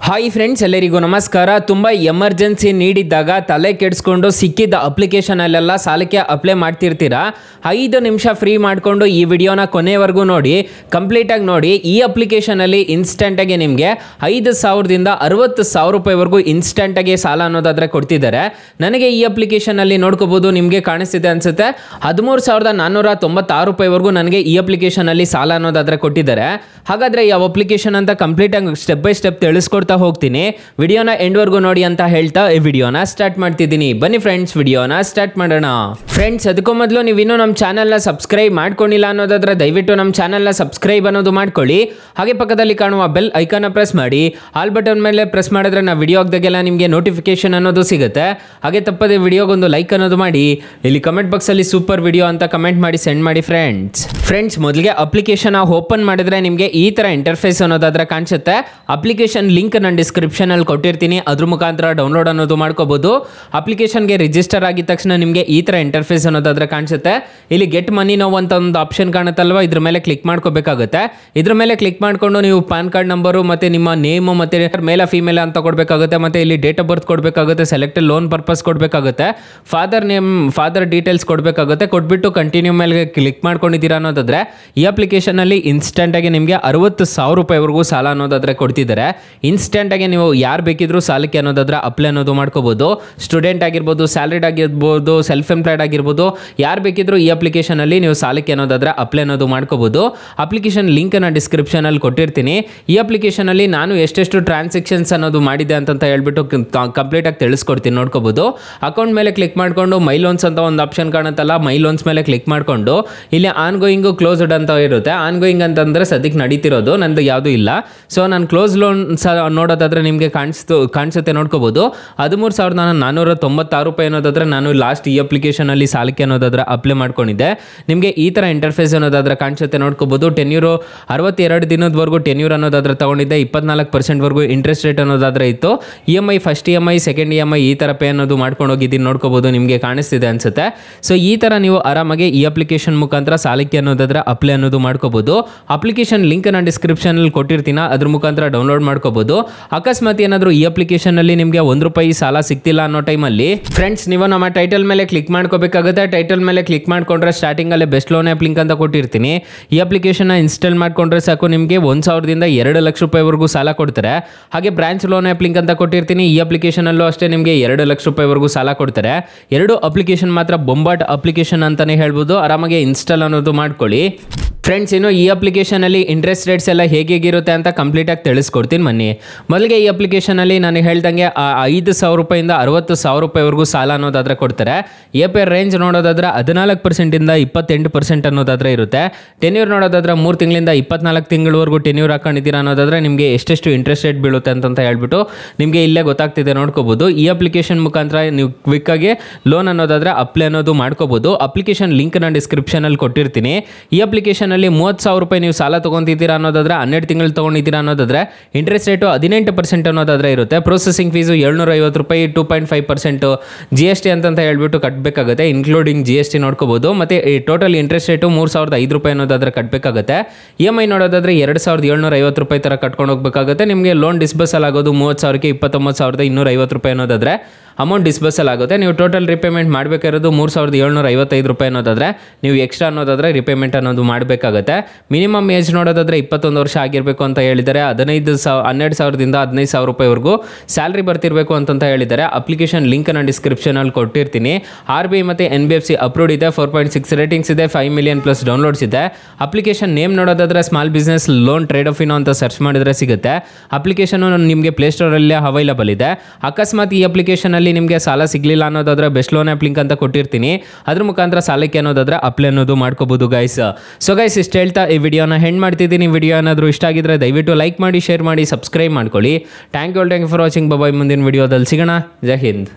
Hi friends, ಎಲ್ಲರಿಗೂ ನಮಸ್ಕಾರ. ತುಂಬ ಎಮರ್ಜೆನ್ಸಿ ನೀಡಿದ್ದಾಗ ತಲೆ ಕೆಡಿಸ್ಕೊಂಡು ಸಿಕ್ಕಿದ್ದ ಅಪ್ಲಿಕೇಶನಲ್ಲೆಲ್ಲ ಸಾಲಕ್ಕೆ ಅಪ್ಲೈ ಮಾಡ್ತಿರ್ತೀರಾ. 5 ನಿಮಿಷ ಫ್ರೀ ಮಾಡಿಕೊಂಡು ಈ ವಿಡಿಯೋನ ಕೊನೆವರೆಗೂ ನೋಡಿ, ಕಂಪ್ಲೀಟಾಗಿ ನೋಡಿ. ಈ ಅಪ್ಲಿಕೇಶನಲ್ಲಿ ಇನ್ಸ್ಟೆಂಟಾಗಿ ನಿಮಗೆ 5,000ದಿಂದ 60,000 ರೂಪಾಯಿವರೆಗೂ ಇನ್ಸ್ಟೆಂಟಾಗಿ ಸಾಲ ಅನ್ನೋದಾದರೆ ಕೊಡ್ತಿದ್ದಾರೆ. ನನಗೆ ಈ ಅಪ್ಲಿಕೇಶನಲ್ಲಿ ನೋಡ್ಕೋಬೋದು, ನಿಮಗೆ ಕಾಣಿಸ್ತಿದೆ ಅನಿಸುತ್ತೆ. 13,496 ರೂಪಾಯಿವರೆಗೂ ನನಗೆ ಈ ಅಪ್ಲಿಕೇಶನಲ್ಲಿ ಸಾಲ ಅನ್ನೋದಾದರೆ ಕೊಟ್ಟಿದ್ದಾರೆ. ಹಾಗಾದರೆ ಯಾವ ಅಪ್ಲಿಕೇಶನ್ ಅಂತ ಕಂಪ್ಲೀಟಾಗಿ ಸ್ಟೆಪ್ ಬೈ ಸ್ಟೆಪ್ ತಿಳಿಸ್ಕೊಡ್ತಾ ಹೋಗ್ತೀನಿ. ವಿಡಿಯೋನ ಎಂಡ್ವರೆಗೂ ನೋಡಿ ಅಂತ ಹೇಳ್ತಾ ಈ ವಿಡಿಯೋನ ಸ್ಟಾರ್ಟ್ ಮಾಡ್ತಿದ್ದೀನಿ. ಬನ್ನಿ ಫ್ರೆಂಡ್ಸ್, ವಿಡಿಯೋನ ಸ್ಟಾರ್ಟ್ ಮಾಡೋಣ. ಫ್ರೆಂಡ್ಸ್, ಅದಕ್ಕೂ ಮೊದಲು ನೀವು ಇನ್ನೂ ನಮ್ಮ ಚಾನಲ್ನ ಸಬ್ಸ್ಕ್ರೈಬ್ ಮಾಡ್ಕೊಂಡಿಲ್ಲ ಅನ್ನೋದಾದ್ರೆ ದಯವಿಟ್ಟು ನಮ್ಮ ಚಾನಲ್ನ ಸಬ್ಸ್ಕ್ರೈಬ್ ಅನ್ನೋದು ಮಾಡ್ಕೊಳ್ಳಿ. ಹಾಗೆ ಪಕ್ಕದಲ್ಲಿ ಕಾಣುವ ಬೆಲ್ ಐಕಾನ್ನ ಪ್ರೆಸ್ ಮಾಡಿ. ಆಲ್ ಬಟನ್ ಮೇಲೆ ಪ್ರೆಸ್ ಮಾಡಿದ್ರೆ ನಾವು ವಿಡಿಯೋ ಹಾಕಿದಾಗೆಲ್ಲ ನಿಮಗೆ ನೋಟಿಫಿಕೇಶನ್ ಅನ್ನೋದು ಸಿಗುತ್ತೆ. ಹಾಗೆ ತಪ್ಪದೆ ವಿಡಿಯೋಗೊಂದು ಲೈಕ್ ಅನ್ನೋದು ಮಾಡಿ. ಇಲ್ಲಿ ಕಮೆಂಟ್ ಬಾಕ್ಸಲ್ಲಿ ಸೂಪರ್ ವಿಡಿಯೋ ಅಂತ ಕಮೆಂಟ್ ಮಾಡಿ ಸೆಂಡ್ ಮಾಡಿ ಫ್ರೆಂಡ್ಸ್. ಮೊದಲಿಗೆ ಅಪ್ಲಿಕೇಶನ್ ಓಪನ್ ಮಾಡಿದ್ರೆ ನಿಮಗೆ ಈ ಥರ ಇಂಟರ್ಫೇಸ್ ಅನ್ನೋದಾದ್ರೆ ಕಾಣಿಸುತ್ತೆ. ಅಪ್ಲಿಕೇಶನ್ ಲಿಂಕ್ ನಾನು ಡಿಸ್ಕ್ರಿಪ್ಷನಲ್ಲಿ ಕೊಟ್ಟಿರ್ತೀನಿ, ಅದ್ರ ಮುಖಾಂತರ ಡೌನ್ಲೋಡ್ ಅನ್ನೋದು ಮಾಡ್ಕೋಬಹುದು. ಅಪ್ಲಿಕೇಶನ್ಗೆ ರಿಜಿಸ್ಟರ್ ಆಗಿದ ತಕ್ಷಣ ನಿಮಗೆ ಈ ಥರ ಇಂಟರ್ಫೇಸ್ ಅನ್ನೋದಾದ್ರೆ ಕಾಣಿಸುತ್ತೆ. ಇಲ್ಲಿ ಗೆಟ್ ಮನಿ ನೋ ಅಂತ ಒಂದು ಆಪ್ಷನ್ ಕಾಣುತ್ತಲ್ವ, ಇದ್ರ ಮೇಲೆ ಕ್ಲಿಕ್ ಮಾಡ್ಕೋಬೇಕಾಗುತ್ತೆ. ಇದ್ರ ಮೇಲೆ ಕ್ಲಿಕ್ ಮಾಡ್ಕೊಂಡು ನೀವು ಪಾನ್ ಕಾರ್ಡ್ ನಂಬರು ಮತ್ತೆ ನಿಮ್ಮ ನೇಮು ಮತ್ತೆ ಮೇಲ ಫೀಮೇಲ್ ಅಂತ ಕೊಡಬೇಕಾಗುತ್ತೆ. ಮತ್ತೆ ಇಲ್ಲಿ ಡೇಟ್ ಆಫ್ ಬರ್ತ್ ಕೊಡಬೇಕಾಗುತ್ತೆ, ಸೆಲೆಕ್ಟೆಡ್ ಲೋನ್ ಪರ್ಪಸ್ ಕೊಡಬೇಕಾಗುತ್ತೆ, ಫಾದರ್ ನೇಮ್ ಫಾದರ್ ಡೀಟೇಲ್ಸ್ ಕೊಡಬೇಕಾಗುತ್ತೆ. ಕೊಟ್ಬಿಟ್ಟು ಕಂಟಿನ್ಯೂ ಮೇಲೆ ಕ್ಲಿಕ್ ಮಾಡ್ಕೊಂಡಿದ್ದೀರಾ ಅನ್ನೋದಾದ್ರೆ ಈ ಅಪ್ಲಿಕೇಶನ್ ಅಲ್ಲಿ ಇನ್ಸ್ಟೆಂಟ್ ಆಗಿ ನಿಮಗೆ 60,000 ರೂಪಾಯಿವರೆಗೂ ಸಾಲ ಅನ್ನೋದಾದ್ರೆ ಕೊಡ್ತಿದ್ದಾರೆ. ಇನ್ಸ್ಟೆಂಟ್ ಆಗಿ ನೀವು ಯಾರು ಬೇಕಿದ್ರು ಸಾಲಕ್ಕೆ ಅನ್ನೋದಾದ್ರೆ ಅಪ್ಲೈ ಅನ್ನೋದು ಮಾಡ್ಕೋಬಹುದು. ಸ್ಟೂಡೆಂಟ್ ಆಗಿರ್ಬೋದು, ಸ್ಯಾಲರಿಡ್ ಆಗಿರ್ಬೋದು, ಸೆಲ್ಫ್ ಎಂಪ್ಲಾಯ್ಡ್ ಆಗಿರ್ಬೋದು, ಯಾರು ಬೇಕಿದ್ರು ಈ ಅಪ್ಲಿಕೇಶನ್ ಅಲ್ಲಿ ನೀವು ಸಾಲಕ್ಕೆ ಅನ್ನೋದಾದ್ರೆ ಅಪ್ಲೈ ಅನ್ನೋದು ಮಾಡ್ಕೋಬಹುದು. ಅಪ್ಲಿಕೇಶನ್ ಲಿಂಕ್ ನಾನು ಡಿಸ್ಕ್ರಿಪ್ಷನ್ ಅಲ್ಲಿ ಕೊಟ್ಟಿರ್ತೀನಿ. ಈ ಅಪ್ಲಿಕೇಶನ್ ಅಲ್ಲಿ ನಾನು ಎಷ್ಟೆಷ್ಟು ಟ್ರಾನ್ಸಾಕ್ಷನ್ಸ್ ಅನ್ನೋದು ಮಾಡಿದೆ ಅಂತ ಹೇಳ್ಬಿಟ್ಟು ಕಂಪ್ಲೀಟ್ ಆಗಿ ತಿಳಿಸ್ಕೊಡ್ತೀನಿ, ನೋಡ್ಕೋಬಹುದು. ಅಕೌಂಟ್ ಮೇಲೆ ಕ್ಲಿಕ್ ಮಾಡ್ಕೊಂಡು ಮೈ ಲೋನ್ಸ್ ಅಂತ ಒಂದು ಆಪ್ಷನ್ ಕಾಣುತ್ತಲ್ಲ, ಮೈ ಲೋನ್ಸ್ ಮೇಲೆ ಕ್ಲಿಕ್ ಮಾಡ್ಕೊಂಡು ಇಲ್ಲಿ ಆನ್ ಗೋಯಿಂಗ್ ಕ್ಲೋಸ್ಡ್ ಅಂತ ಇರುತ್ತೆ. ಆನ್ ಗೋಯಿಂಗ್ ಅಂತಂದ್ರೆ ಸದ್ಯಕ್ಕೆ ನಡೀತಿರೋದು, ನಂದು ಯಾವುದೂ ಇಲ್ಲ. ಸೊ ನಾನು ಕ್ಲೋಸ್ ಲೋನ್ ನೋಡೋದಾದ್ರೆ ನಿಮಗೆ ಕಾಣಿಸುತ್ತೆ, ನೋಡ್ಕೋಬಹುದು. 13,496 ರೂಪಾಯಿ ಅನ್ನೋದಾದ್ರೆ ನಾನು ಲಾಸ್ಟ್ ಈ ಅಪ್ಲಿಕೇಶನ್ ಅಲ್ಲಿ ಸಾಲಕ್ಕೆ ಅನ್ನೋದಾದ್ರೆ ಅಪ್ಲೈ ಮಾಡ್ಕೊಂಡಿದ್ದೆ. ನಿಮಗೆ ಈ ತರ ಇಂಟರ್ಫೇಸ್ ಅನ್ನೋದಾದ್ರೆ ಕಾಣಿಸುತ್ತೆ, ನೋಡ್ಕೋಬಹುದು. ಟೆನ್ಯೂರು 62 ದಿನದವರೆಗೂ ಟೆನ್ಯೂರ್ ಅನ್ನೋದಾದ್ರೆ ತಗೊಂಡಿದ್ದೆ. 24% ವರೆಗೂ ಇಂಟ್ರೆಸ್ಟ್ ರೇಟ್ ಅನ್ನೋದಾದ್ರೆ ಇತ್ತು. EMI first EMI second EMI ಈ ತರ ಪೇ ಅನ್ನೋದು ಮಾಡ್ಕೊಂಡು ಹೋಗಿದ್ದೀನಿ, ನೋಡ್ಕೋಬಹುದು. ನಿಮಗೆ ಕಾಣಿಸ್ತಿದೆ ಅನ್ಸುತ್ತೆ. ಸೊ ಈ ತರ ನೀವು ಆರಾಮಾಗಿ ಈ ಅಪ್ಲಿಕೇಶನ್ ಮುಖಾಂತರ ಸಾಲಕ್ಕೆ ಅನ್ನೋದಾದ್ರೆ ಅಪ್ಲೈ ಅನ್ನೋದು ಮಾಡ್ಕೋಬಹುದು. ಅಪ್ಲಿಕೇಶನ್ ಲಿಂಕ್ ನಾನು ಡಿಸ್ಕ್ರಿಪ್ಷನ್ ಅಲ್ಲಿ ಕೊಟ್ಟಿರ್ತೀನಿ, ಅದ್ರ ಮುಖಾಂತರ ಡೌನ್ಲೋಡ್ ಮಾಡ್ಕೋಬಹುದು. ಅಕಸ್ಮಾತ್ ಏನಾದರೂ ಈ ಅಪ್ಲಿಕೇಶನ್ ಅಲ್ಲಿ ನಿಮಗೆ ₹1 ಸಾಲ ಸಿಗ್ತಿಲ್ಲ ಅನ್ನೋ ಟೈಮಲ್ಲಿ ಫ್ರೆಂಡ್ಸ್, ನೀವು ನಮ್ಮ ಟೈಟಲ್ ಮೇಲೆ ಕ್ಲಿಕ್ ಮಾಡ್ಕೋಬೇಕಾಗುತ್ತೆ. ಟೈಟಲ್ ಮೇಲೆ ಕ್ಲಿಕ್ ಮಾಡ್ಕೊಂಡ್ರೆ ಸ್ಟಾರ್ಟಿಂಗ್ ಅಲ್ಲಿ ಬೆಸ್ಟ್ ಲೋನ್ ಆ್ಯಪ್ ಲಿಂಕ್ ಅಂತ ಕೊಟ್ಟಿರ್ತೀನಿ. ಈ ಅಪ್ಲಿಕೇಶನ್ ಇನ್ಸ್ಟಾಲ್ ಮಾಡ್ಕೊಂಡ್ರೆ ಸಾಕು, ನಿಮಗೆ 1,000ದಿಂದ 2 ಲಕ್ಷ ರೂಪಾಯಿವರೆಗೂ ಸಾಲ ಕೊಡ್ತಾರೆ. ಹಾಗೆ ಬ್ರಾಂಚ್ ಲೋನ್ ಆ್ಯಪ್ ಲಿಂಕ್ ಅಂತ ಕೊಟ್ಟಿರ್ತೀನಿ. ಈ ಅಪ್ಲಿಕೇಶನ್ ಅಲ್ಲೂ ಅಷ್ಟೇ ನಿಮಗೆ 2 ಲಕ್ಷ ರೂಪಾಯಿವರೆಗೂ ಸಾಲ ಕೊಡ್ತಾರೆ. 2 ಅಪ್ಲಿಕೇಶನ್ ಮಾತ್ರ ಬೊಂಬಾಟ್ ಅಪ್ಲಿಕೇಶನ್ ಅಂತಾನೆ ಹೇಳ್ಬೋದು. ಆರಾಮಾಗಿ ಇನ್ಸ್ಟಾಲ್ ಅನ್ನೋದು ಮಾಡ್ಕೊಳ್ಳಿ. ಫ್ರೆಂಡ್ಸ್, ಇನ್ನು ಈ ಅಪ್ಲಿಕೇಶನಲ್ಲಿ ಇಂಟ್ರೆಸ್ಟ್ ರೇಟ್ಸ್ ಎಲ್ಲ ಹೇಗಿರುತ್ತೆ ಅಂತ ಕಂಪ್ಲೀಟಾಗಿ ತಿಳಿಸ್ಕೊಡ್ತೀನಿ ಬನ್ನಿ. ಮೊದಲಿಗೆ ಈ ಅಪ್ಲಿಕೇಶನಲ್ಲಿ ನಾನು ಹೇಳ್ದಂಗೆ 5,000 ರೂಪಾಯಿಂದ 60,000 ರೂಪಾಯಿವರೆಗೂ ಸಾಲ ಅನ್ನೋದಾದ್ರೆ ಕೊಡ್ತಾರೆ. APR ರೇಂಜ್ ನೋಡೋದಾದ್ರೆ 14% 28% ಅನ್ನೋದಾದ್ರೆ ಇರುತ್ತೆ. ಟೆನ್ಯೂರ್ ನೋಡೋದಾದ್ರೆ 3 ತಿಂಗಳಿಂದ 24 ತಿಂಗಳವರೆಗೂ ಟೆನ್ಯೂರ್ ಹಾಕೊಂಡಿದ್ದೀರಾ ಅನ್ನೋದಾದ್ರೆ ನಿಮಗೆ ಎಷ್ಟೆಷ್ಟು ಇಂಟ್ರೆಸ್ಟ್ ರೇಟ್ ಬೀಳುತ್ತೆ ಅಂತ ಹೇಳ್ಬಿಟ್ಟು ನಿಮಗೆ ಇಲ್ಲೇ ಗೊತ್ತಾಗ್ತಿದೆ, ನೋಡ್ಕೋಬಹುದು. ಈ ಅಪ್ಲಿಕೇಶನ್ ಮುಖಾಂತರ ನೀವು ಕ್ವಿಕ್ಕಾಗಿ ಲೋನ್ ಅನ್ನೋದಾದ್ರೆ ಅಪ್ಲೈ ಅನ್ನೋದು ಮಾಡ್ಕೋಬಹುದು. ಅಪ್ಲಿಕೇಶನ್ ಲಿಂಕ್ ನಾನು ಡಿಸ್ಕ್ರಿಪ್ಷನಲ್ಲಿ ಕೊಟ್ಟಿರ್ತೀನಿ. ಈ ಅಪ್ಲಿಕೇಶನ್ 30,000 ರೂಪಾಯಿ ನೀವು ಸಾಲ ತಗೊಂತಿದ್ದೀರಾ ಅನ್ನೋದಾದ್ರೆ 12 ತಿಂಗಳು ತಗೊಂಡಿದ್ದೀರಾ ಅನ್ನೋದಾದ್ರೆ ಇಂಟ್ರೆಸ್ಟ್ ರೇಟು 18% ಅನ್ನೋದಾದ್ರೆ ಇರುತ್ತೆ. ಪ್ರೊಸೆಸಿಂಗ್ ಫೀಸು 750 ರೂಪಾಯಿ, 2.5% GST ಅಂತ ಹೇಳ್ಬಿಟ್ಟು ಕಟ್ಟಬೇಕಾಗುತ್ತೆ, ಇನ್ಕ್ಲೂಡಿಂಗ್ GST ನೋಡ್ಕೋಬಹುದು. ಮತ್ತೆ ಟೋಟಲ್ ಇಂಟ್ರೆಸ್ಟ್ ರೇಟು 3,005 ರೂಪಾಯಿ ಅನ್ನೋದಾದ್ರೆ ಕಟ್ಟಬೇಕಾಗುತ್ತೆ. EMI ನೋಡೋದಾದ್ರೆ 2,750 ರೂಪಾಯಿ ತರ ಕಟ್ಕೊಂಡು ಹೋಗಬೇಕಾಗುತ್ತೆ. ನಿಮಗೆ ಲೋನ್ ಡಿಸ್ಬರ್ಸಲ್ ಆಗೋದು 30,000ಕ್ಕೆ 29,250 ರೂಪಾಯಿ ಅನ್ನೋದಾದ್ರೆ ಅಮೌಂಟ್ ಡಿಸ್ಬರ್ಸಲ್ ಆಗುತ್ತೆ. ನೀವು ಟೋಟಲ್ ರಿಪೇಮೆಂಟ್ ಮಾಡಬೇಕಾಗಿರೋದು 3,755 ರೂಪಾಯಿ ಅನ್ನೋದಾದ್ರೆ ನೀವು ಎಕ್ಸ್ಟ್ರಾ ಅನ್ನೋದಾದ್ರೆ ರಿಪೇಮೆಂಟ್ ಅನ್ನೋದು ಮಾಡಬೇಕಾಗುತ್ತೆ. ಮಿನಿಮಮ್ ಏಜ್ ನೋಡೋದಾದ್ರೆ 21 ವರ್ಷ ಆಗಿರಬೇಕು ಅಂತ ಹೇಳಿದ್ದಾರೆ. 12,000ದಿಂದ 15,000 ರೂಪಾಯಿವರೆಗೂ ಸ್ಯಾಲ್ರಿ ಬರ್ತಿರಬೇಕು ಅಂತ ಹೇಳಿದ್ದಾರೆ. ಅಪ್ಲಿಕೇಶನ್ ಲಿಂಕ್ ನಾನು ಡಿಸ್ಕ್ರಿಪ್ಷನಲ್ಲಿ ಕೊಟ್ಟಿರ್ತೀನಿ. RBI ಮತ್ತು NBFC ಅಪ್ರೂವ್ಡ್ ಇದೆ. 4.6 ರೇಟಿಂಗ್ಸ್ ಇದೆ. 5 ಮಿಲಿಯನ್ ಪ್ಲಸ್ ಡೌನ್ಲೋಡ್ಸ್ ಇದೆ. ಅಪ್ಲಿಕೇಶನ್ ನೇಮ್ ನೋಡೋದಾದ್ರೆ small business loan trade of ಅಂತ ಸರ್ಚ್ ಮಾಡಿದ್ರೆ ಸಿಗುತ್ತೆ. ಅಪ್ಲಿಕೇಶನ್ ನಿಮಗೆ ಪ್ಲೇಸ್ಟೋರಲ್ಲಿ ಅವೈಲಬಲ್ ಇದೆ. ಅಕಸ್ಮಾತ್ ಈ ಅಪ್ಲಿಕೇಶನ್ ಅಲ್ಲಿ ನಿಮಗೆ ಸಾಲ ಸಿಗಲಿಲ್ಲ ಅನ್ನೋದಾದ್ರೆ ಬೆಸ್ಟ್ ಲೋನ್ ಆ್ಯಪ್ ಲಿಂಕ್ ಅಂತ ಕೊಟ್ಟಿರ್ತೀನಿ, ಅದ್ರ ಮುಖಾಂತರ ಸಾಲಕ್ಕೆ ಅನ್ನೋದಾದ್ರೆ ಅಪ್ಲೈ ಅನ್ನೋದು ಮಾಡ್ಕೋಬಹುದು ಗೈಸ್. ಸೊ ಗೈಸ್, ಇಷ್ಟು ಹೇಳ್ತಾ ಈ ವಿಡಿಯೋನ ಹೆಂಡ್ ಮಾಡ್ತಿದ್ದೀನಿ. ವಿಡಿಯೋ ಏನಾದರೂ ಇಷ್ಟ ಆಗಿದ್ರೆ ದಯವಿಟ್ಟು ಲೈಕ್ ಮಾಡಿ, ಶೇರ್ ಮಾಡಿ, ಸಬ್ಸ್ಕ್ರೈಬ್ ಮಾಡ್ಕೊಳ್ಳಿ. Thank you for watching. Bye. ಮುಂದಿನ ವಿಡಿಯೋದಲ್ಲಿ ಸಿಗೋಣ. ಜೈ ಹಿಂದ್.